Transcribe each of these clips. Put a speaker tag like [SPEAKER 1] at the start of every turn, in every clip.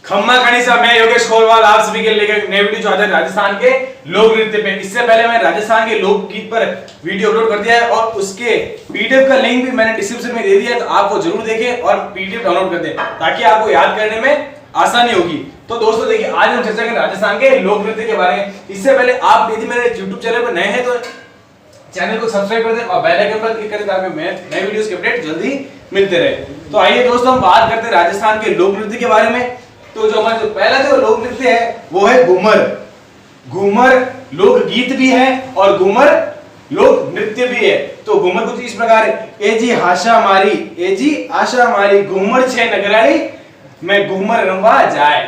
[SPEAKER 1] खम्मा खड़ीसा, मैं योगेश खोलवाल आप सभी के लेकर नए वीडियो जो आते हैं राजस्थान के लोक नृत्य पे। इससे पहले मैं राजस्थान के लोकगीत पर वीडियो अपलोड कर दिया है और उसके पीडीएफ का लिंक भी मैंने डिस्क्रिप्शन में दे दिया है, तो आप वो जरूर देखें और पीडीएफ डाउनलोड कर दें ताकि आपको याद करने में आसानी होगी। तो दोस्तों देखिए, आज हम चर्चा करेंगे राजस्थान के लोक नृत्य के बारे में। इससे पहले आप यदि मेरे YouTube चैनल पर नए हैं तो चैनल को सब्सक्राइब कर दें और बेल आइकन पर क्लिक करें ताकि नए वीडियोस के अपडेट जल्दी मिलते रहे। तो आइए दोस्तों, हम बात करते हैं राजस्थान के लोक नृत्य के बारे में। तो जो हमारा पहला जो लोक नृत्य है वो है घूमर। घूमर लोक गीत भी है और घूमर लोक नृत्य भी है। तो घूमर कुछ इस प्रकार है, ए जी आशा मारी घूमर छे नगराली मैं घूमर रंबा जाए।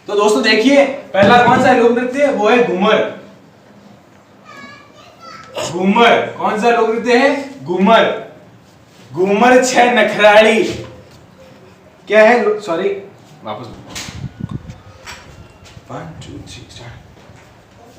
[SPEAKER 1] तो दोस्तों देखिए, पहला कौन सा लोक नृत्य है वो है घूमर। घूमर कौन सा लोक नृत्य है? घूमर। घूमर छे नखराली क्या है? सॉरी, वापस 1 2 3 स्टार्ट।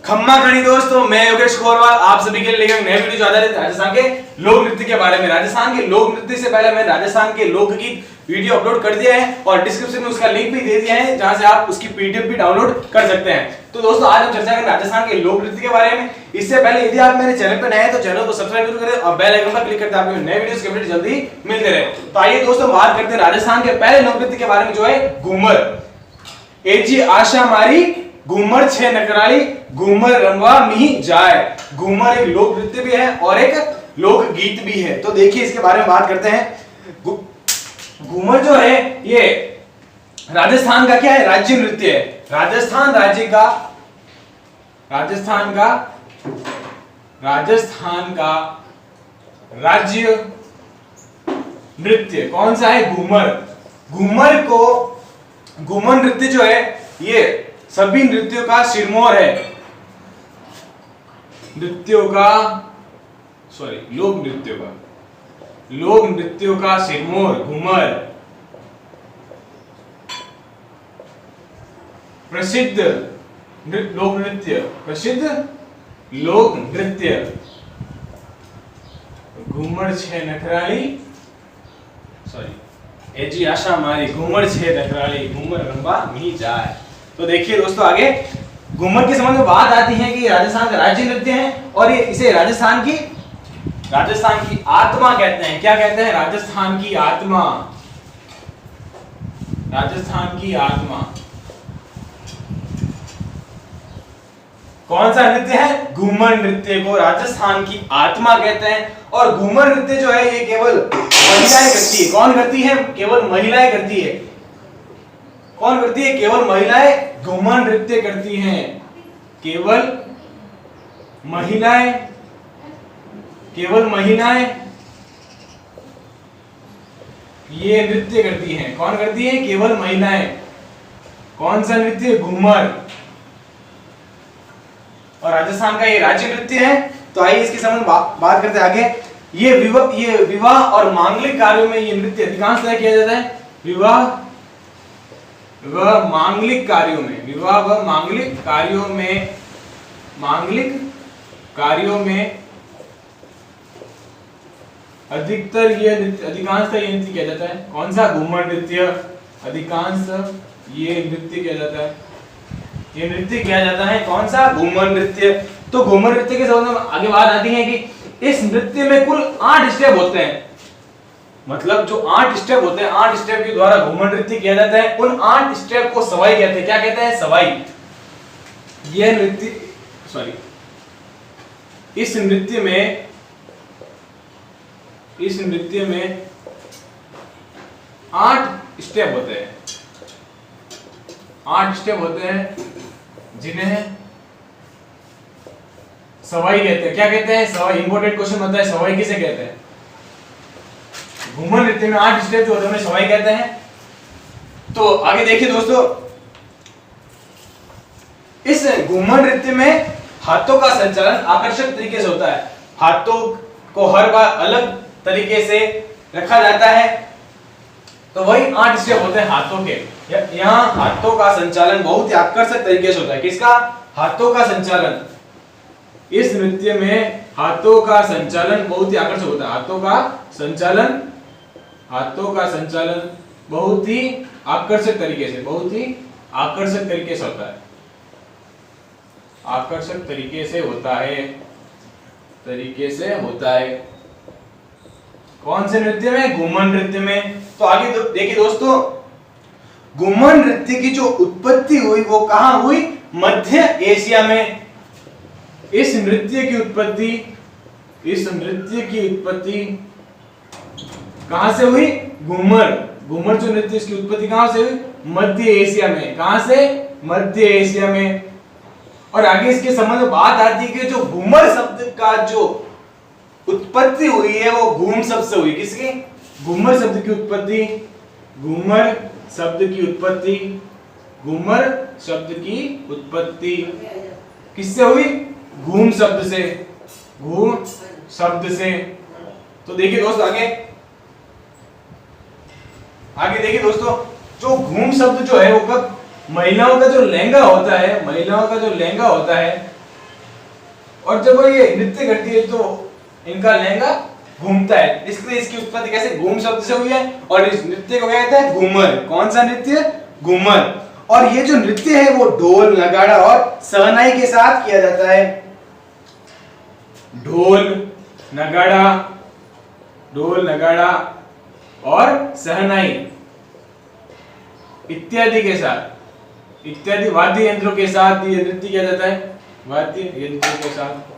[SPEAKER 1] खम्मा खड़ी दोस्तों, मैं योगेश खोलवाल आप सभी के लिए लेकर नए वीडियो ज्यादा राजस्थान के लोक नृत्य के बारे में। राजस्थान के लोक नृत्य से पहले मैं राजस्थान के लोकगीत वीडियो अपलोड कर दिया है और डिस्क्रिप्शन में उसका लिंक भी दे दिया है जहां से आप उसकी पीडीएफ भी डाउनलोड कर सकते हैं। तो दोस्तों आज हम चर्चा करेंगे राजस्थान के लोक नृत्य के बारे में। इससे पहले यदि आप मेरे चैनल पर नए हैं तो चैनल को सब्सक्राइब जरूर करें और बेल आइकन पर क्लिक करके आपको नए वीडियोस के अपडेट जल्दी मिलते रहे। तो आइए दोस्तों बात करते हैं राजस्थान के पहले लोक नृत्य के बारे में जो है घूमर। ए जी आशा मारी घूमर छे नकराली घूमर रंबा मी जाए। घूमर एक लोक नृत्य भी है और एक लोक गीत भी है। तो देखिए इसके बारे में बात करते हैं। घूमर जो है ये राजस्थान का क्या है? राज्य नृत्य है। राजस्थान का राज्य नृत्य कौन सा है? घूमर। घूमर नृत्य जो है ये सभी नृत्यों का सिरमौर है। लोक नृत्यों का सिरमौर घूमर। प्रसिद्ध लोक नृत्य घूमर छे नखराली, सॉरी, एजी आशा मारी घूमर छे नखराली घूमर रंबा मी जाए। तो देखिए दोस्तों, आगे घूमर के संबंध में बात आती है कि राजस्थान का राज्य नृत्य है और ये इसे राजस्थान की आत्मा कहते हैं। क्या कहते हैं? राजस्थान की आत्मा। कौन सा नृत्य है? घूमर नृत्य को राजस्थान की आत्मा कहते हैं। और घूमर नृत्य जो है ये केवल महिलाएं करती है। कौन करती है? केवल महिलाएं करती है। कौन करती है? केवल महिलाएं घूमर नृत्य करती हैं। केवल महिलाएं ये नृत्य करती हैं। कौन करती है? केवल महिलाएं। कौन सा नृत्य? घूमर। और राजस्थान का ये राज्य नृत्य है। तो आइए इसके संबंध बात करते हैं आगे। ये विवाह और मांगलिक कार्यों में ये नृत्य अधिकांशतः किया जाता है। विवाह व मांगलिक कार्यों में अधिकतर ये अधिकांशतः ये नृत्य किया जाता है। कौन सा? घूमर नृत्य। अधिकांशतः ये नृत्य किया जाता है। ये नृत्य किया जाता है। कौन सा? घूमर नृत्य। तो घूमर नृत्य के संबंध में आगे बात आती है कि इस नृत्य में कुल 8 स्टेप होते हैं। मतलब जो 8 स्टेप होते हैं, 8 स्टेप के द्वारा घूमर नृत्य किया जाता है। उन 8 स्टेप को सवाई कहते हैं। क्या कहते हैं? सवाई। यह नृत्य, सॉरी, इस नृत्य में 8 स्टेप होते हैं। 8 स्टेप होते हैं जिन्हें सवाई कहते हैं। क्या कहते हैं? सवाई। इंपॉर्टेंट क्वेश्चन होता है, सवाई किसे कहते हैं? घूमर नृत्य में 8 स्टेप जो होते हैं उन्हें सवाई कहते हैं। तो आगे देखिए दोस्तों, इस घूमर नृत्य में हाथों का संचालन आकर्षक तरीके से होता है। हाथों को हर बार अलग तरीके से रखा जाता है। तो वही 8 स्टेप होते हैं हाथों के। यहाँ हाथों का संचालन बहुत ही आकर्षक तरीके से होता है। किसका? हाथों का संचालन। इस नृत्य में हाथों का संचालन बहुत ही आकर्षक होता है। हाथों का संचालन बहुत ही आकर्षक तरीके से, बहुत ही आकर्षक तरीके से होता है, आकर्षक तरीके से होता है, तरीके से होता है। कौन से नृत्य में? घूमर नृत्य में। तो आगे देखिए दोस्तों, घूमर नृत्य की जो उत्पत्ति हुई वो कहां हुई? मध्य एशिया में। इस नृत्य की उत्पत्ति, इस नृत्य की उत्पत्ति कहां से हुई? घूमर, घूमर जो नृत्य, इसकी उत्पत्ति कहां से हुई? मध्य एशिया में। कहां से? मध्य एशिया में। और आगे इसके संबंध में बात आती है कि जो घूमर शब्द का जो उत्पत्ति हुई है वो घूम शब्द से हुई। किसकी? घूमर शब्द की उत्पत्ति, घूमर शब्द की उत्पत्ति, घूमर शब्द की उत्पत्ति किससे हुई? घूम शब्द से, घूम शब्द से। तो देखिए दोस्तों आगे, आगे देखिए दोस्तों, जो घूम शब्द जो है वो कब? महिलाओं का जो लहंगा होता है, महिलाओं का जो लहंगा होता है, और जब वो ये नृत्य करती है तो इनका लहंगा घूमता है, इसलिए इसकी उत्पत्ति कैसे? घूम शब्द से हुई है। और इस नृत्य को क्या कहते हैं? घूमर। कौन सा नृत्य? घूमर। और ये जो नृत्य है वो ढोल, नगाड़ा और शहनाई के साथ किया जाता है। ढोल, नगाड़ा, ढोल, नगाड़ा और शहनाई इत्यादि के साथ, इत्यादि वाद्य यंत्रों के साथ ये नृत्य किया जाता है। वाद्य यंत्रों के साथ,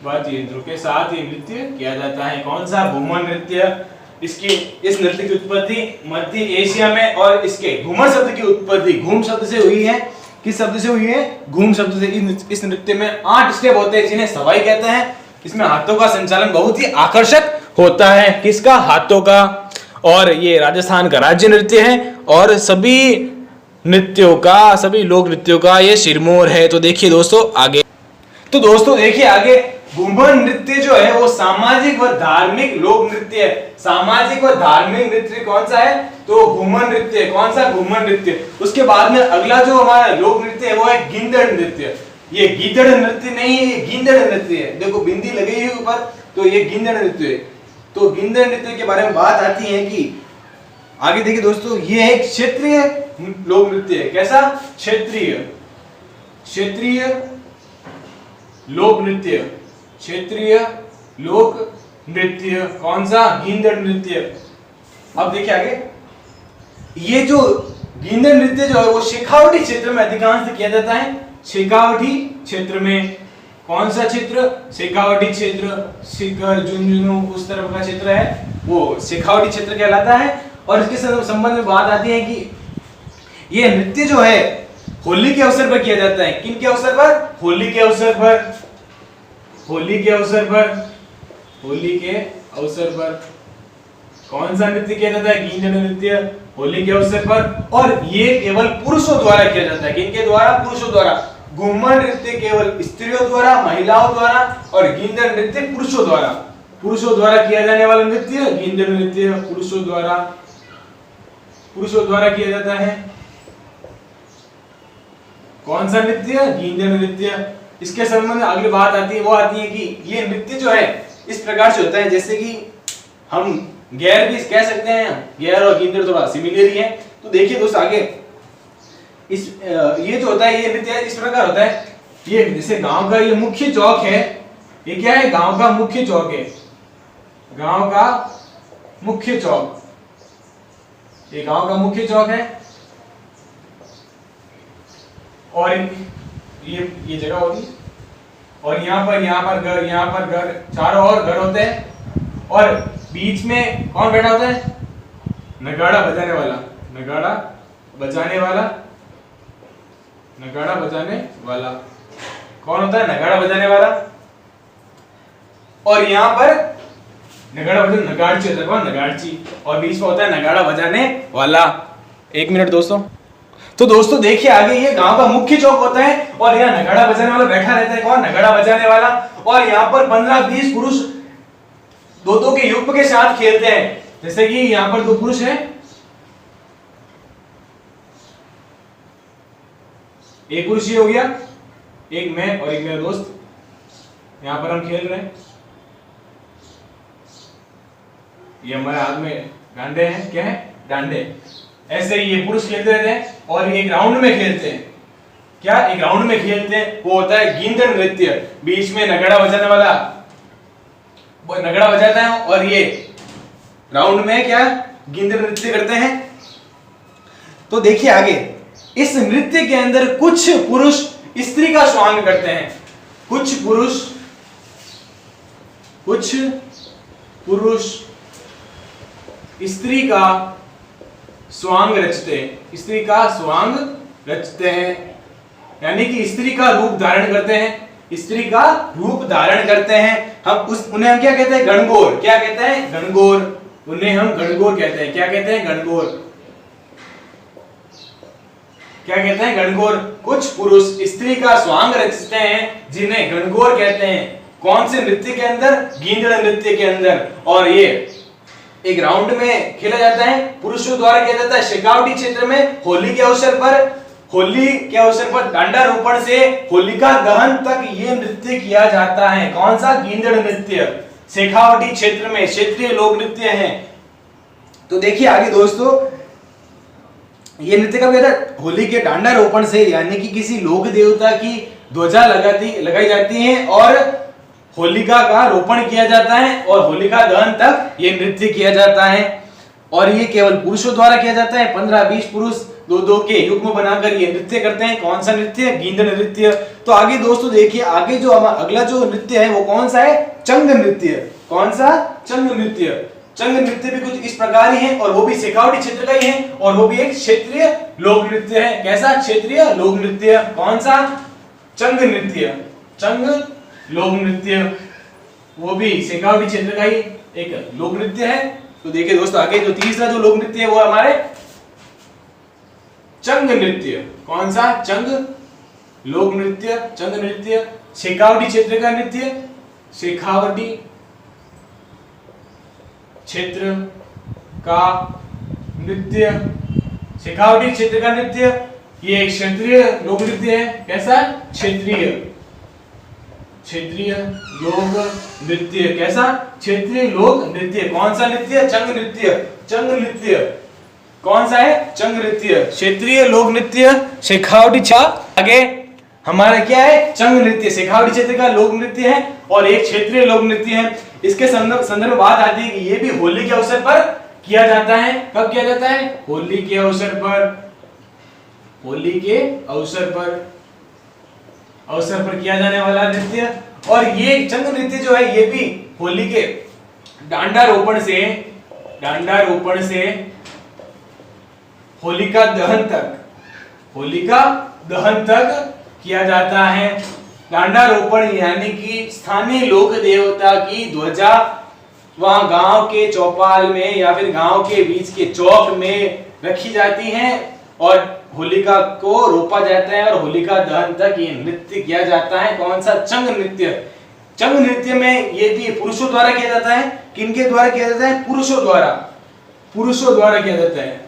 [SPEAKER 1] वाद्य यंत्रों के साथ ये नृत्य किया जाता है। कौन सा? घूमर नृत्य। इसकी, इस नृत्य की उत्पत्ति मध्य एशिया में, और इसके घूमर शब्द की उत्पत्ति घूम शब्द से हुई है। किस शब्द से हुई है? घूम शब्द से। इस नृत्य में 8 स्टेप होते हैं जिन्हें सवाई कहते हैं। इसमें हाथों का संचालन बहुत ही आकर्षक होता है। किसका? हाथों का। और ये राजस्थान का राज्य नृत्य है और सभी नृत्यों का, सभी लोक नृत्यों का ये सिरमौर है। तो देखिए दोस्तों आगे, तो दोस्तों देखिए आगे, घूमर नृत्य जो है वो सामाजिक व धार्मिक लोक नृत्य है। सामाजिक व धार्मिक नृत्य कौन सा है? तो घूमर नृत्य। कौन सा? घूमर नृत्य। उसके बाद में अगला जो हमारा लोक नृत्य है वो है गींदड़ नृत्य। ये गीदड़ नृत्य नहीं है, ये गींदड़ नृत्य है। देखो बिंदी लगी हुई ऊपर, तो ये गींदड़ नृत्य है। तो गींदड़ नृत्य के बारे में बात आती है कि आगे देखिए दोस्तों, ये एक क्षेत्रीय लोक नृत्य है। कैसा? क्षेत्रीय, क्षेत्रीय लोक नृत्य, क्षेत्रीय लोक नृत्य। कौन सा? गींदड़ नृत्य। अब देखिए आगे, ये जो गींदड़ नृत्य जो है वो शेखावटी क्षेत्र में अधिकांश किया जाता है। शेखावटी क्षेत्र में। कौन सा क्षेत्र? शेखावटी क्षेत्र। सीकर, झुंझुनू उस तरफ का क्षेत्र है वो शेखावटी क्षेत्र कहलाता है। और इसके संबंध में बात आती है कि ये नृत्य जो है होली के अवसर पर किया जाता है। किन के अवसर पर? होली के अवसर पर, होली के अवसर पर, होली के अवसर पर। कौन सा नृत्य किया जाता है? गींदड़ नृत्य, होली के अवसर पर। और ये केवल पुरुषों द्वारा किया जाता है। किनके द्वारा? पुरुषों द्वारा। घूमर नृत्य केवल स्त्रियों द्वारा, महिलाओं द्वारा, और गींदड़ नृत्य पुरुषों द्वारा। पुरुषों द्वारा किया जाने वाला नृत्य गींदड़ नृत्य पुरुषों द्वारा, पुरुषों द्वारा किया जाता है। कौन सा नृत्य? गींदड़ नृत्य। इसके संबंध में अगली बात आती है, वो आती है कि ये नृत्य जो है इस प्रकार से होता है, जैसे कि हम गैर भी कह सकते हैं, गैर और गींदड़ थोड़ा सिमिलर ही है। तो देखिए दोस्तों आगे, इस ये जो होता है ये नृत्य इस प्रकार होता है। ये जैसे गांव का ये मुख्य चौक है, ये क्या है? गांव का मुख्य चौक है, गांव का मुख्य चौक, ये गांव का मुख्य चौक है। और ये जगह होगी, और यहाँ पर घर, यहाँ पर घर, चारों ओर घर होते हैं। और बीच में कौन बैठा होता है? नगाड़ा बजाने वाला, नगाड़ा बजाने वाला, नगाड़ा बजाने वाला। कौन होता है? नगाड़ा बजाने वाला। और यहाँ पर नगाड़ा बजाने, नगाड़ची होता है। कौन? नगाड़ची। और बीच में होता है नगाड़ा बजाने वाला। 1 मिनट दोस्तों। तो दोस्तों देखिए आगे, ये गांव का मुख्य चौक होता है और यहाँ नगाड़ा बजाने वाला बैठा रहता है। कौन? नगाड़ा बजाने वाला। और यहाँ पर 15-20 पुरुष दो के युग्म के साथ खेलते हैं। जैसे कि यहाँ पर 2 पुरुष हैं, एक पुरुष ये हो गया, एक मैं और एक मेरा दोस्त, यहाँ पर हम खेल रहे हैं। ये हमारे हाथ में डांडे हैं। क्या है? डांडे। ऐसे ही ये पुरुष खेलते रहते हैं और ये ग्राउंड में खेलते हैं। क्या एक ग्राउंड में खेलते हैं, वो होता है गींदड़ नृत्य। बीच में नगाड़ा बजाने वाला वो नगाड़ा बजाता है और ये राउंड में क्या गींदड़ नृत्य करते हैं। तो देखिए आगे, इस नृत्य के अंदर कुछ पुरुष स्त्री का स्वांग करते हैं। कुछ पुरुष स्त्री का स्वांग रचते हैं। स्त्री का स्वांग रचते हैं, यानी कि स्त्री का रूप धारण करते हैं। स्त्री का रूप धारण करते हैं। उन्हें हम क्या कहते हैं, गणगौर। क्या कहते हैं, गणगौर। उन्हें हम गणगौर कहते हैं। क्या कहते हैं, गणगौर। क्या कहते हैं, गणगौर। कुछ पुरुष स्त्री का स्वांग रचते हैं जिन्हें गणगौर कहते हैं। कौन से नृत्य के अंदर, गींदड़ नृत्य के अंदर। और ये एक राउंड में खेला जाता है, पुरुषों द्वारा किया जाता है। शेखावटी क्षेत्र में होली के अवसर पर डांडारोपण से होलिका दहन तक ये नृत्य किया जाता है। कौन सा, गींदड़ नृत्य। शेखावटी क्षेत्र में क्षेत्रीय लोक नृत्य है। तो देखिए आगे दोस्तों, ये नृत्य कब किया जाता है, होली के डांडारोपण से, यानी कि किसी लोक देवता की ध्वजा लगाई जाती है और होलिका का रोपण किया जाता है और होलिका दहन तक ये नृत्य किया जाता है। और ये केवल पुरुषों द्वारा किया जाता है। 15-20 पुरुष दो के युग्म बनाकर ये नृत्य करते हैं। कौन सा नृत्य, गींदड़ नृत्य। तो आगे दोस्तों देखिए, आगे जो अगला जो नृत्य है वो कौन सा है, चंग नृत्य। कौन सा, चंग नृत्य। चंग नृत्य भी कुछ इस प्रकार ही है और वो भी शेखावटी क्षेत्र का ही है और वो भी एक क्षेत्रीय लोक नृत्य है। कैसा, क्षेत्रीय लोक नृत्य। कौन सा, चंग नृत्य। चंग लोक नृत्य, वो भी शेखावटी क्षेत्र का ही एक लोक नृत्य है। तो देखिए दोस्तों, आगे जो तीसरा जो लोक नृत्य है वो हमारे चंग नृत्य। कौन सा, चंग लोक नृत्य। चंग नृत्य शेखावटी क्षेत्र का नृत्य। शेखावटी क्षेत्र का नृत्य। शेखावटी क्षेत्र का नृत्य ये एक क्षेत्रीय लोक नृत्य है। कैसा, क्षेत्रीय लोक नृत्य। कैसा, क्षेत्रीय लोक नृत्य। कौन सा नृत्य, चंग नृत्य। चंग नृत्य कौन सा है, चंग नृत्य। क्षेत्रीय लोक नृत्य शेखावटी। आगे हमारा क्या है, चंग नृत्य शेखावटी क्षेत्र का लोक नृत्य है और एक क्षेत्रीय लोक नृत्य है। इसके संदर्भ में बात आती है कि ये भी होली के अवसर पर किया जाता है। कब किया जाता है, होली के अवसर पर। होली के अवसर पर किया जाने वाला नृत्य। और ये चंग नृत्य जो है ये भी होली के डांडारोपण से होलिका दहन तक किया जाता है। डांडारोपण यानी कि स्थानीय लोक देवता की ध्वजा वहां गांव के चौपाल में या फिर गांव के बीच के चौक में रखी जाती है और होलिका को रोपा जाता है और होलिका दहन तक ये नृत्य किया जाता है। कौन सा, चंग नृत्य। चंग नृत्य में ये भी पुरुषों द्वारा किया जाता है। किनके द्वारा किया जाता है, पुरुषों द्वारा किया जाता है।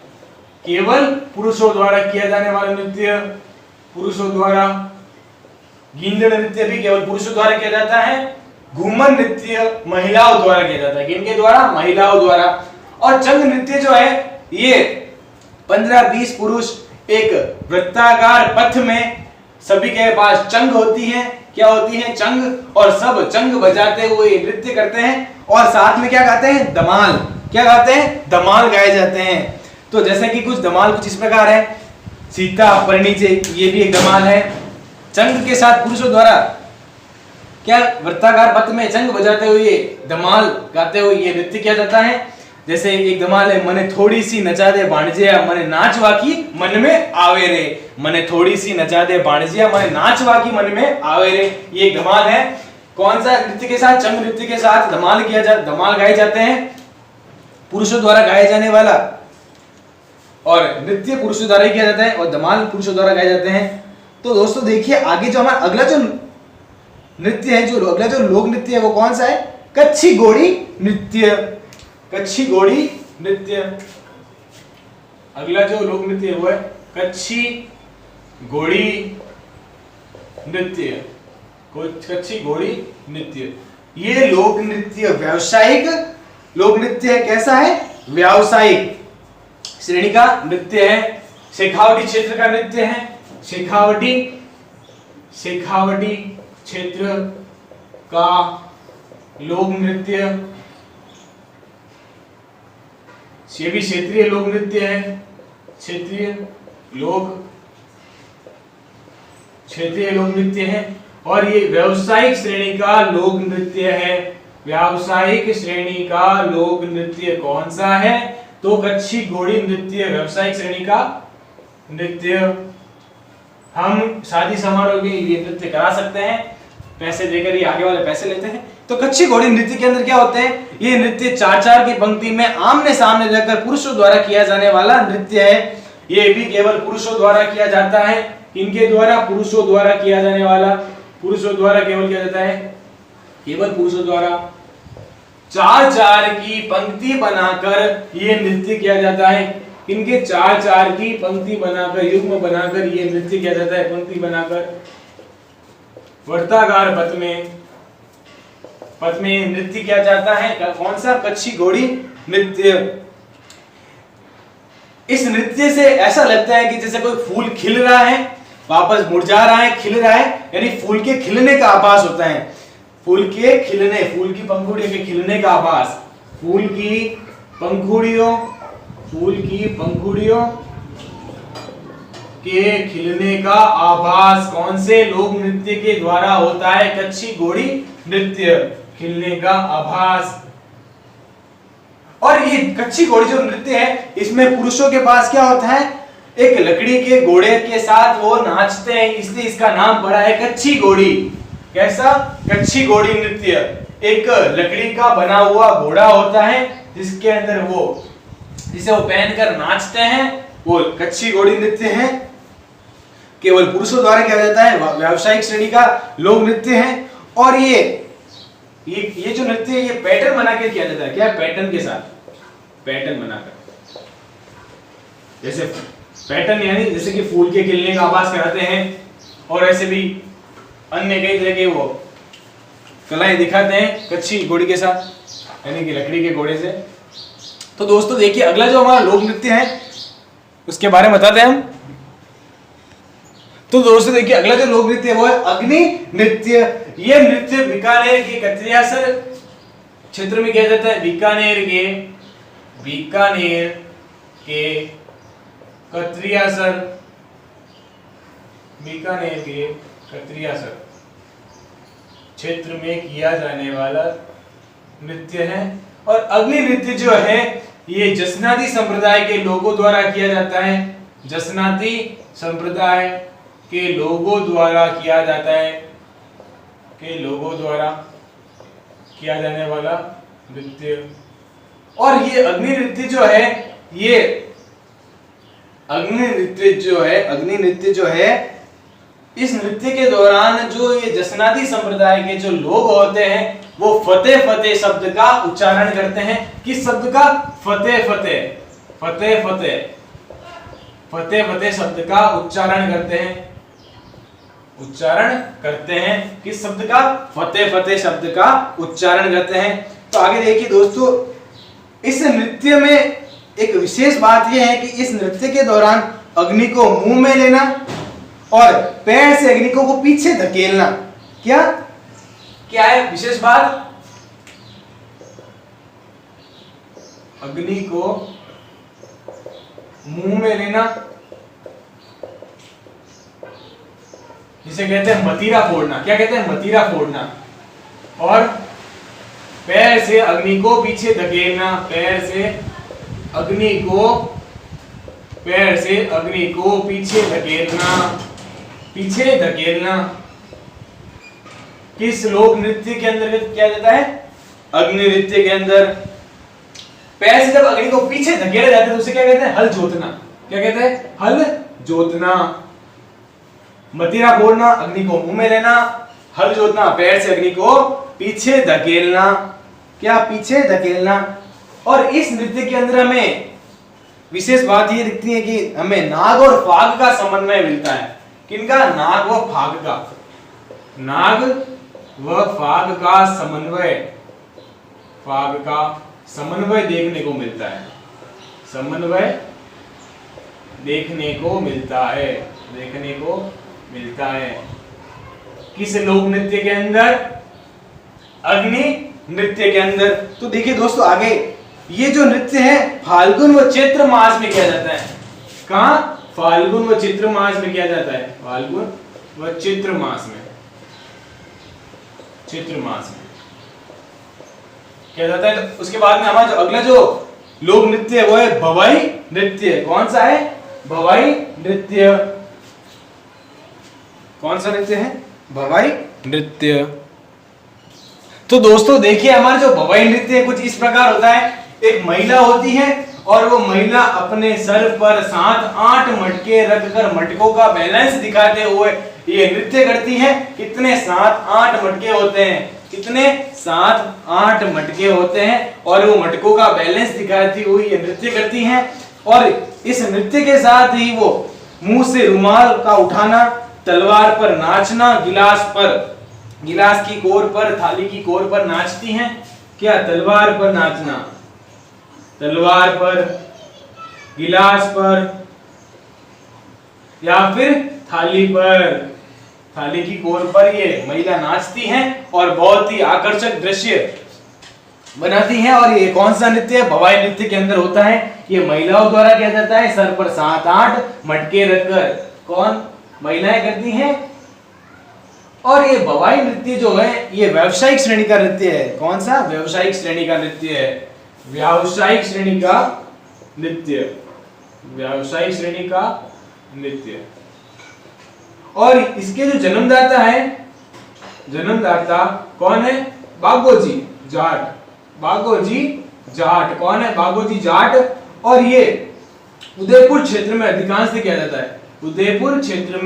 [SPEAKER 1] केवल पुरुषों द्वारा किया जाने वाला नृत्य, पुरुषों द्वारा। गींदड़ नृत्य भी केवल पुरुषों द्वारा किया जाता है। घूमर नृत्य महिलाओं द्वारा किया जाता है। किनके द्वारा, महिलाओं द्वारा। और चंग नृत्य जो है ये 15-20 पुरुष एक वृत्ताकार पथ में, सभी के पास चंग होती है। क्या होती है, चंग। और सब चंग बजाते हुए नृत्य करते हैं और साथ में क्या गाते हैं, दमाल। क्या गाते हैं, दमाल गाए जाते हैं। तो जैसे कि कुछ दमाल कुछ इस प्रकार है, सीता परिणीचे, ये भी एक दमाल है। चंग के साथ पुरुषों द्वारा क्या वृत्ताकार पथ में चंग बजाते हुए दमाल गाते हुए ये नृत्य किया जाता है। जैसे एक दमाल है, मने थोड़ी सी नचा दे भाणजिया मने नाचवा की मन में आवे रे। मने थोड़ी सी नचा दे भाणजिया मने नाचवा की मन में आवे रे, ये एक धमाल है। कौन सा नृत्य के साथ, चंग नृत्य के साथ धमाल गाए जाते हैं, पुरुषों द्वारा गाए जाने वाला। और नृत्य पुरुषों द्वारा ही किया जाता है और धमाल पुरुषों द्वारा गाए जाते हैं। तो दोस्तों देखिए आगे जो हमारा अगला जो नृत्य है, जो अगला जो लोक नृत्य है वो कौन सा है, कच्छी घोड़ी नृत्य। कच्छी घोड़ी नृत्य, अगला जो लोक नृत्य है वो है कच्छी घोड़ी नृत्य। कच्छी घोड़ी नृत्य, ये लोक नृत्य व्यावसायिक लोक नृत्य है। कैसा है, व्यावसायिक। श्रेणी का नृत्य है, शेखावटी क्षेत्र का नृत्य है, शेखावटी क्षेत्र का लोक नृत्य, ये भी क्षेत्रीय लोक नृत्य है, क्षेत्रीय लोक नृत्य है। और ये व्यावसायिक श्रेणी का लोक नृत्य है। व्यावसायिक श्रेणी का लोक नृत्य कौन सा है? तो कच्छी घोड़ी नृत्य व्यावसायिक श्रेणी का नृत्य। हम शादी समारोह में ये नृत्य करा सकते हैं, पैसे देकर ही आगे वाले पैसे लेते हैं। तो कच्छी घोड़ी नृत्य के अंदर क्या होते हैं? ये नृत्य चार की पंक्ति में आमने सामने रहकर पुरुषों द्वारा किया जाने वाला नृत्य है। ये भी केवल पुरुषों द्वारा किया जाता है। इनके द्वारा पुरुषों द्वारा किया जाने वाला, पुरुषों द्वारा केवल किया जाता है, केवल पुरुषों द्वारा। चार की पंक्ति बनाकर ये नृत्य किया जाता है। इनके चार की पंक्ति बनाकर, युग्म बनाकर ये नृत्य किया जाता है। पंक्ति बनाकर वर्ताकार पथ में नृत्य किया जाता है। कौन सा? कच्छी घोड़ी नृत्य। इस नृत्य से ऐसा लगता है कि जैसे कोई फूल खिल रहा है, वापस मुरझा रहा है, खिल रहा है, यानी फूल के खिलने का आभास होता है। फूल के खिलने, फूल की पंखुड़ियों के खिलने का आभास, फूल की पंखुड़ियों के खिलने का आभास कौन से लोक नृत्य के द्वारा होता है? कच्छी घोड़ी नृत्य, खिलने का आभास। और ये कच्छी घोड़ी जो नृत्य है, इसमें पुरुषों के पास क्या होता है? एक लकड़ी के घोड़े के साथ वो नाचते हैं, इसलिए इसका नाम पड़ा है कच्छी घोड़ी। कैसा? कच्छी घोड़ी नृत्य। एक लकड़ी का बना हुआ घोड़ा होता है जिसके अंदर जिसे वो पहनकर नाचते हैं, वो कच्छी घोड़ी नृत्य है। केवल पुरुषों द्वारा किया जाता है, व्यावसायिक श्रेणी का लोक नृत्य है। और ये जो नृत्य है, ये पैटर्न बना के किया जाता है। क्या? पैटर्न के साथ, पैटर्न बनाकर। जैसे पैटर्न यानी जैसे कि फूल के खिलने का आभास कराते हैं, और ऐसे भी अन्य कई तरह के वो कलाएं दिखाते हैं कच्छी घोड़ी के साथ, यानी कि लकड़ी के घोड़े से। तो दोस्तों देखिए, अगला जो हमारा लोक नृत्य है उसके बारे में बताते हैं हम। तो दोस्तों देखिए, अगला जो लोक नृत्य है वो है अग्नि नृत्य। यह नृत्य बीकानेर के कत्रियासर क्षेत्र में किया जाता है। बीकानेर के कत्रियासर क्षेत्र में किया जाने वाला नृत्य है। और अग्नि नृत्य जो है, ये जसनाती संप्रदाय के लोगों द्वारा किया जाता है। जसनाती संप्रदाय के लोगों द्वारा किया जाता है, के लोगों द्वारा किया जाने वाला नृत्य। और ये अग्नि नृत्य जो है, अग्नि नृत्य जो है, इस नृत्य के दौरान जो ये जसनाती संप्रदाय के जो लोग होते हैं, वो फतेह फतेह शब्द का उच्चारण करते हैं। किस शब्द का? फतेह फतेह शब्द का उच्चारण करते हैं। किस शब्द का? फतेह शब्द का उच्चारण करते हैं। तो आगे देखिए दोस्तों, इस नृत्य में एक विशेष बात यह है कि इस नृत्य के दौरान अग्नि को मुंह में लेना और पैर से अग्नि को पीछे धकेलना। क्या है विशेष बात? अग्नि को मुंह में लेना, जिसे कहते हैं मतीरा फोड़ना। क्या कहते हैं? मतीरा फोड़ना। और पैर से अग्नि को पीछे धकेलना, पैर से अग्नि को पीछे धकेलना। किस लोक नृत्य के अंतर्गत किया जाता है? अग्नि नृत्य के अंदर पैर से जब अग्नि को पीछे धकेला जाता है तो उसे क्या कहते हैं? हल जोतना। क्या कहते हैं? हल जोतना। मतीरा फोड़ना, अग्नि को मुंह में लेना, हल जोतना, पैर से अग्नि को पीछे धकेलना। क्या? पीछे धकेलना। और इस नृत्य के अंदर हमें विशेष बात ये दिखती है कि हमें नाग और फाग का समन्वय मिलता है। किनका? नाग व फाग का। नाग व फाग का समन्वय देखने को मिलता है। समन्वय देखने को मिलता है, देखने को मिलता है। किस लोक नृत्य के अंदर? अग्नि नृत्य के अंदर। तो देखिए दोस्तों आगे, ये जो नृत्य है फाल्गुन व चैत्र मास में किया जाता है। कहां? फाल्गुन व चैत्र मास में किया जाता है, फाल्गुन व चैत्र मास में, चैत्र मास में किया जाता है। तो उसके बाद में हमारा जो अगला जो लोक नृत्य है वो है भवाई नृत्य। कौन सा है? भवाई नृत्य। कौन सा नृत्य है? भवाई नृत्य। तो दोस्तों देखिए हमारा जो भवाई नृत्य है कुछ इस प्रकार होता है। एक महिला होती है और वो महिला अपने सर पर 7-8 मटके रखकर मटकों का बैलेंस दिखाते हुए ये नृत्य करती है। कितने? 7-8 मटके होते हैं। कितने? 7-8 मटके होते हैं और वो मटकों का बैलेंस दिखाती हुई ये नृत्य करती हैं। और इस नृत्य के साथ ही वो मुंह से रुमाल का उठाना, तलवार पर नाचना, गिलास की कोर पर, थाली की कोर पर नाचती हैं। क्या? तलवार पर नाचना, तलवार पर, गिलास पर या फिर थाली पर, थाली की कोर पर ये महिला नाचती हैं और बहुत ही आकर्षक दृश्य बनाती हैं। और ये कौन सा नृत्य है? भवाई नृत्य के अंदर होता है। ये महिलाओं द्वारा किया जाता है, सर पर 7-8 मटके रखकर। कौन? महिलाएं करती हैं। और ये भवाई नृत्य जो है ये व्यावसायिक श्रेणी का नृत्य है। कौन सा? व्यावसायिक श्रेणी का नृत्य है, व्यावसायिक श्रेणी का नृत्य, व्यावसायिक श्रेणी का नृत्य। और इसके जो जन्मदाता है, जन्मदाता कौन है? बागोजी जाट, बागोजी जाट। कौन है? बागोजी जाट। और ये उदयपुर क्षेत्र में अधिकांश किया जाता है। उदयपुर क्षेत्र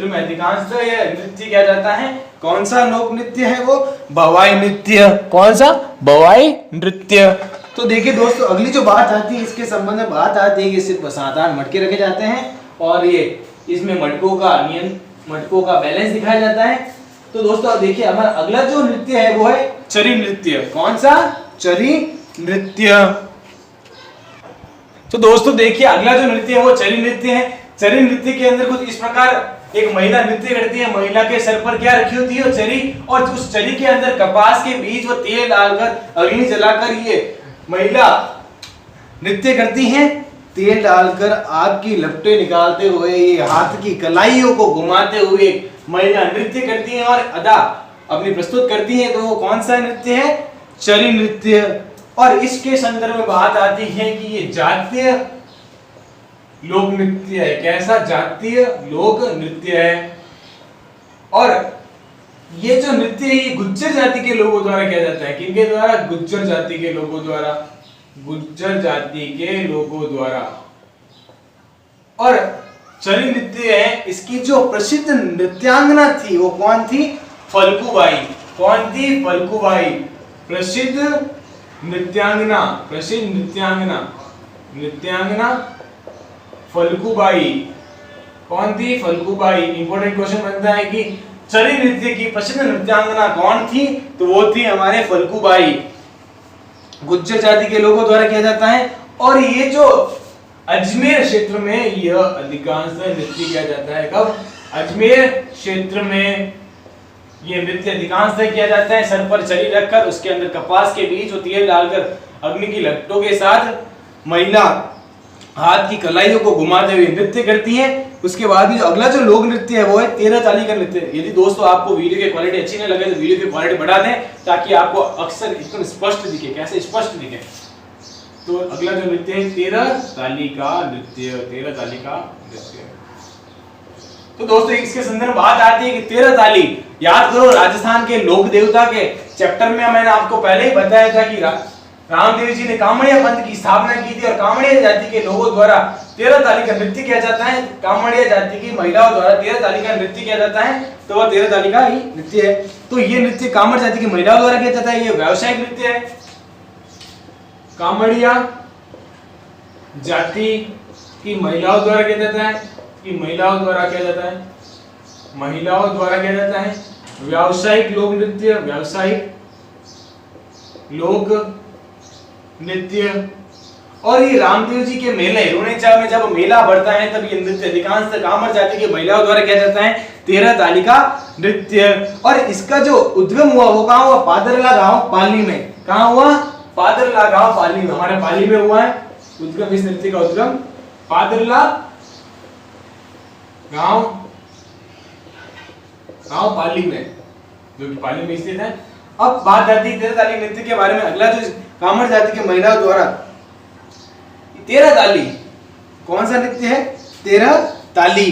[SPEAKER 1] में अधिकांश यह नृत्य किया जाता है। कौन सा लोक नृत्य है वो? भवाई नृत्य। कौन सा? भवाई नृत्य। तो देखिए दोस्तों अगली जो बात आती है इसके संबंध में बात आती है कि सिर्फ 7-8 मटके रखे जाते हैं और ये इसमें मटकों का बैलेंस दिखाया जाता है। तो दोस्तों देखिए हमारा अगला जो नृत्य है वो है चरी नृत्य। कौन सा? चरी नृत्य। तो दोस्तों देखिए अगला जो नृत्य है वो चरी नृत्य है। चरी नृत्य के अंदर कुछ इस प्रकार एक महिला नृत्य करती है। महिला के सर पर क्या रखी होती है? चरी। और उस चरी के अंदर कपास के बीज व तेल डालकर, अग्नि जलाकर ये महिला नृत्य करती हैं। तेल डालकर आग की लपटें निकालते हुए, ये हाथ की कलाइयों को घुमाते हुए महिला नृत्य करती हैं और अदा अपनी प्रस्तुत करती हैं। तो वो कौन सा नृत्य है? चरी नृत्य। और इसके संदर्भ में बात आती है कि ये जातीय लोक नृत्य है। कैसा? जातीय लोक नृत्य है। और ये जो नृत्य है ये गुज्जर जाति के लोगों द्वारा किया जाता है। किनके द्वारा? गुज्जर जाति के लोगों द्वारा, गुज्जर जाति के लोगों द्वारा। और चरी नृत्य है, इसकी जो प्रसिद्ध नृत्यांगना थी वो कौन थी? फल्गुबाई। कौन थी? फल्गुबाई। प्रसिद्ध नृत्यांगना, प्रसिद्ध नृत्यांगना फल्गुबाई। कौन थी? फल्गुबाई। इंपॉर्टेंट क्वेश्चन बनता है कि चरी नृत्य की प्रसिद्ध नृत्यांगना कौन थी? तो वो थी हमारे फल्गुबाई। गुज्जर जाति के लोगों द्वारा किया जाता है। और ये जो अजमेर क्षेत्र में यह अधिकांश नृत्य किया जाता है। कब? अजमेर क्षेत्र में ये नृत्य अधिकांश किया जाता है। सर पर चरी रखकर उसके अंदर कपास के बीज और तेल डालकर अग्नि की लपटों के साथ महिला हाथ की कलाइयों को घुमाते हुए नृत्य करती हैं। उसके बाद जो अगला जो लोक नृत्य है वो है 13 ताली का नृत्य। यदि दोस्तों आपको वीडियो की क्वालिटी अच्छी नहीं लगे तो वीडियो की क्वालिटी बढ़ा दें ताकि आपको अक्सर एकदम स्पष्ट दिखे। कैसे स्पष्ट दिखे? तो अगला जो नृत्य है 13 ताली का नृत्य, 13 ताली का नृत्य। तो दोस्तों इसके संदर्भ में बात आती है कि 13 ताली, याद करो राजस्थान के लोक देवता के चैप्टर में मैंने आपको पहले ही बताया था कि रामदेव जी ने कामड़िया पंथ की स्थापना की थी और कामड़िया जाति के लोगों द्वारा 13 ताली का नृत्य किया जाता है। कामड़िया जाति की महिलाओं द्वारा 13 ताली का नृत्य किया जाता है। तो वह 13 ताली का ही नृत्य है। तो ये नृत्य कामड़ जाति की महिलाओं द्वारा किया जाता है। ये व्यावसायिक नृत्य है। कामड़िया जाति की महिलाओं द्वारा किया जाता है। कि महिलाओं द्वारा किया जाता है, महिलाओं द्वारा किया जाता है। व्यावसायिक लोक नृत्य, व्यावसायिक लोक नृत्य। और ये रामदेव जी के मेले रुणेचा में जब मेला बढ़ता है तब ये नृत्य अधिकांश कामर जाति की महिलाओं द्वारा किया जाता है 13 तालिका नृत्य। और इसका जो उद्गम हुआ वो कहाँ हुआ? पादरला गांव पाली में। कहाँ हुआ? पादरला गांव पाली में, हमारे पाली में हुआ है उद्गम। इस नृत्य का उद्गम पादरला गांव पाली में, जो कि पाली में स्थित है। अब बात आती है 13 ताली नृत्य के बारे में। अगला जो कामर जाति की महिलाओं द्वारा 13 ताली, कौन सा नृत्य है? 13 ताली।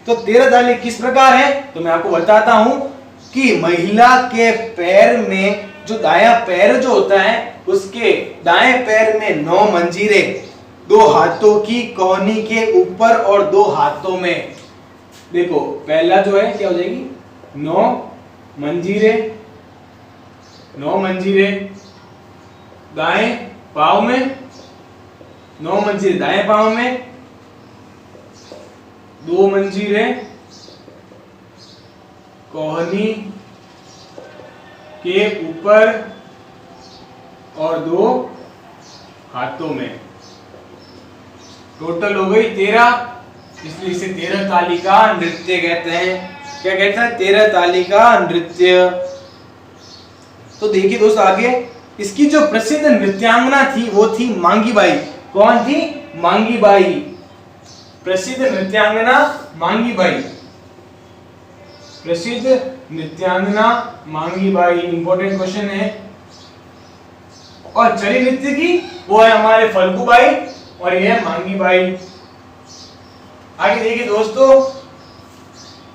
[SPEAKER 1] तो 13 ताली किस प्रकार है तो मैं आपको बताता हूं कि महिला के पैर में जो दायां पैर जो होता है उसके दाएं पैर में 9 मंजीरें, 2 हाथों की कोहनी के ऊपर और 2 हाथों में। देखो पहला जो है क्या हो जाएगी? 9 मंजीरें, 9 मंजीरें दाएं पांव में, 9 मंजीरें दाएं पांव में, 2 मंजीरें कोहनी के ऊपर और 2 हाथों में। टोटल हो गई 13, इसलिए इसे 13 ताली का नृत्य कहते हैं। क्या कहते हैं? 13 ताली का नृत्य। तो देखिए दोस्तों आगे, इसकी जो प्रसिद्ध नृत्यांगना थी वो थी मांगी बाई। कौन थी? मांगी बाई। प्रसिद्ध नृत्यांगना मांगी बाई, प्रसिद्ध नृत्यांगना मांगी बाई। इंपॉर्टेंट क्वेश्चन है। और चली नृत्य की वो है हमारे फल्गू बाई और ये है मांगी बाई। आगे देखिए दोस्तों,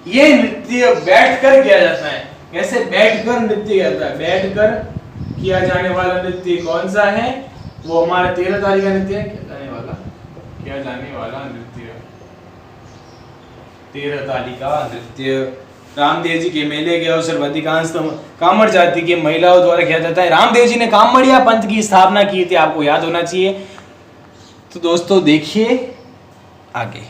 [SPEAKER 1] ये नृत्य बैठकर किया जाता है। कैसे? बैठकर नृत्य किया जाता है। बैठकर किया जाने वाला नृत्य कौन सा है? वो हमारा 13 ताली का नृत्य है। किया जाने वाला नृत्य 13 ताली का नृत्य रामदेव जी के मेले के अवसर पर अधिकांश कामर जाति के महिलाओं द्वारा किया जाता है। रामदेव जी ने कामड़िया पंथ की स्थापना की थी, आपको याद होना चाहिए। तो दोस्तों देखिए आगे,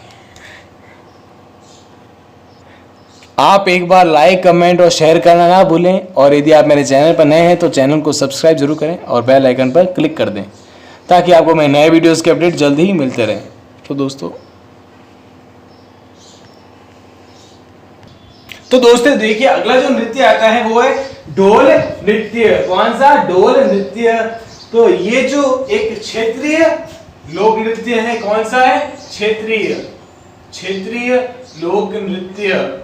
[SPEAKER 1] आप एक बार लाइक, कमेंट और शेयर करना ना भूलें। और यदि आप मेरे चैनल पर नए हैं तो चैनल को सब्सक्राइब जरूर करें और बेल आइकन पर क्लिक कर दें ताकि आपको मैं नए वीडियोस के अपडेट जल्दी ही मिलते रहें। तो दोस्तों देखिए अगला जो नृत्य आता है वो है ढोल नृत्य। कौन सा? ढोल नृत्य। तो ये जो एक क्षेत्रीय लोक नृत्य है, कौन सा है? क्षेत्रीय लोक नृत्य।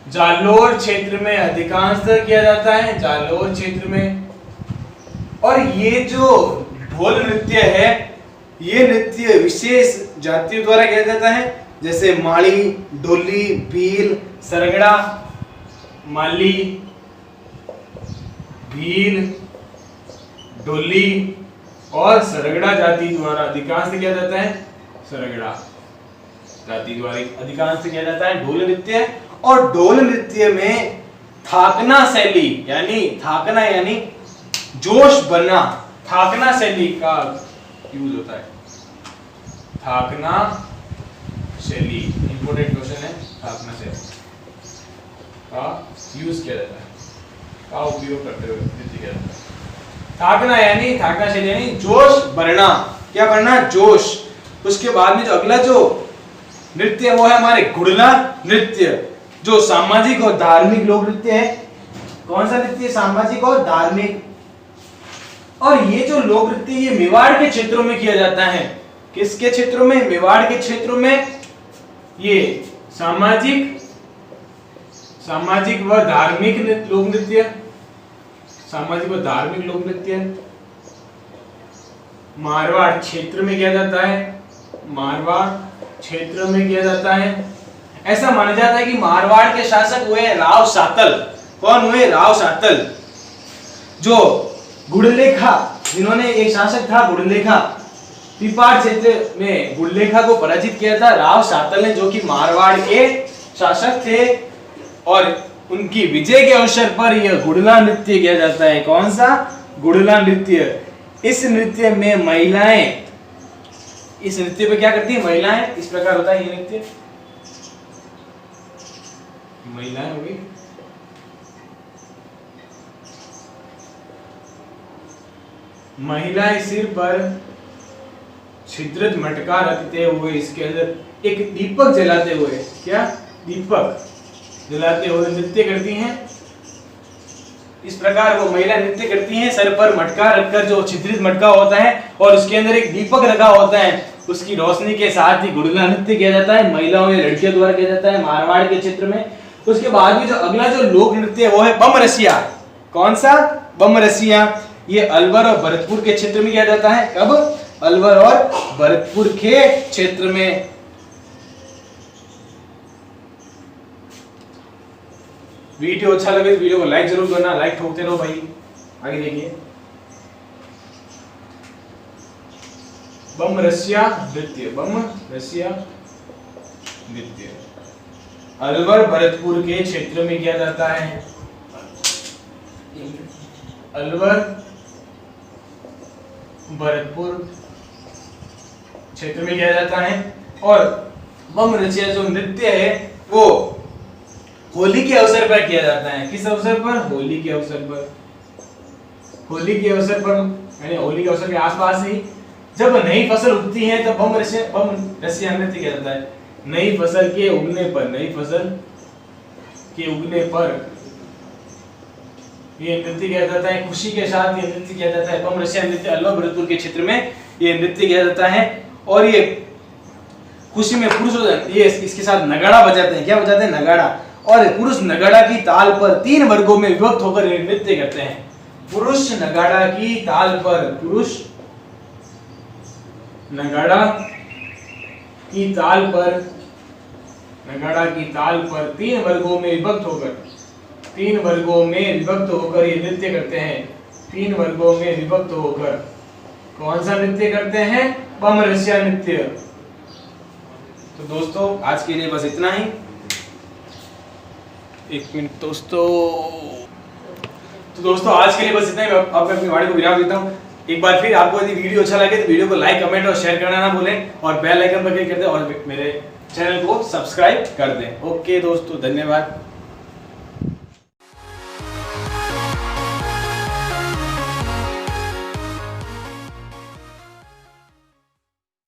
[SPEAKER 1] जालोर क्षेत्र में अधिकांशतः किया जाता है, जालोर क्षेत्र में। और ये जो ढोल नृत्य है ये नृत्य विशेष जातियों द्वारा किया जाता है, जैसे माली, डोली, भील, सरगड़ा, माली, भील, डोली और सरगड़ा जाति द्वारा अधिकांश किया जाता है। सरगड़ा जाति द्वारा अधिकांश किया जाता है ढोल नृत्य। और ढोल नृत्य में थाकना शैली यानी जोश बनना, थाकना शैली का यूज होता है। थाकना शैली इंपोर्टेंट क्वेश्चन है। थाकना शैली का यूज किया जाता है, का उपयोग करते हुए नृत्य किया जाता है। थाकना शैली यानी जोश बढ़ना। क्या बढ़ना? जोश। उसके बाद में जो अगला जो नृत्य वो है हमारे घुड़ला नृत्य, जो सामाजिक और धार्मिक लोक नृत्य है। कौन सा नृत्य? सामाजिक और धार्मिक। और ये जो लोक नृत्य ये मेवाड़ के क्षेत्रों में किया जाता है। किसके क्षेत्रों में? मेवाड़ के क्षेत्रों में। ये सामाजिक व धार्मिक लोक नृत्य, सामाजिक व धार्मिक लोक नृत्य मारवाड़ क्षेत्र में किया जाता है। मारवाड़ क्षेत्र में किया जाता है। ऐसा माना जाता है कि मारवाड़ के शासक हुए राव सातल। कौन हुए? राव सातल। जो गुड़लेखा, जिन्होंने एक शासक था गुड़लेखा, पीपाड़ क्षेत्र में गुड़लेखा को पराजित किया था राव सातल ने, जो कि मारवाड़ के शासक थे। और उनकी विजय के अवसर पर यह गुड़ला नृत्य किया जाता है। कौन सा? गुड़ला नृत्य। इस नृत्य में महिलाएं, इस नृत्य पे क्या करती है? महिलाएं। इस प्रकार होता है ये नृत्य। महिलाएं हो गई, महिलाएं सिर पर छिद्रित मटका रखते हुए इसके अंदर एक दीपक जलाते हुए, क्या दीपक जलाते हुए नृत्य करती हैं। इस प्रकार वो महिला नृत्य करती हैं, सर पर मटका रखकर, जो छिद्रित मटका होता है और उसके अंदर एक दीपक रखा होता है, उसकी रोशनी के साथ ही गुड़गुड़ा नृत्य किया जाता है, महिलाओं या लड़कियों द्वारा किया जाता है मारवाड़ के क्षेत्र में। उसके बाद में जो अगला जो लोक नृत्य है वो है बम रसिया। कौन सा? बम रसिया। ये अलवर और भरतपुर के क्षेत्र में किया जाता है। कब? अलवर और भरतपुर के क्षेत्र में। वीडियो अच्छा लगे तो वीडियो को लाइक जरूर करना, लाइक ठोकते रहो भाई। आगे देखिए, बम रसिया नृत्य, बम रसिया नृत्य अलवर भरतपुर के क्षेत्र में किया जाता है। अलवर भरतपुर क्षेत्र में किया जाता है। और बम रसिया जो नृत्य है वो होली के अवसर पर किया जाता है। किस अवसर पर? होली के अवसर पर। होली के अवसर पर यानी होली के अवसर के आसपास ही जब नई फसल उगती है तब बम रसिया नृत्य किया जाता है। नई फसल के उगने पर, नई फसल के उगने पर ये नृत्य किया जाता है। खुशी के साथ ये नृत्य किया जाता है। बम रसिया नृत्य अलवर भरतपुर के क्षेत्र में ये नृत्य किया जाता है। और ये खुशी में पुरुष ये इसके साथ नगाड़ा बजाते हैं। क्या बजाते हैं? नगाड़ा। और पुरुष नगाड़ा की ताल पर 3 वर्गों में विभक्त होकर नृत्य करते हैं। पुरुष नगाड़ा की ताल पर, पुरुष नगाड़ा की ताल पर, नगाड़ा की ताल पर 3 वर्गों में विभक्त होकर, 3 वर्गों में विभक्त होकर ये नृत्य करते हैं। 3 वर्गों में विभक्त होकर कौन सा नृत्य करते हैं? बम रसिया नृत्य। तो दोस्तों आज के लिए बस इतना ही। एक मिनट दोस्तों, तो दोस्तों आज के लिए बस इतना ही। अब मैं अपनी वाणी को विराम देता हूँ। एक बार फिर आपको यदि वीडियो अच्छा लगे तो वीडियो को लाइक, कमेंट और शेयर करना ना भूलें और बेल आइकन पर क्लिक कर दें और मेरे चैनल को सब्सक्राइब कर दें। ओके दोस्तों, धन्यवाद।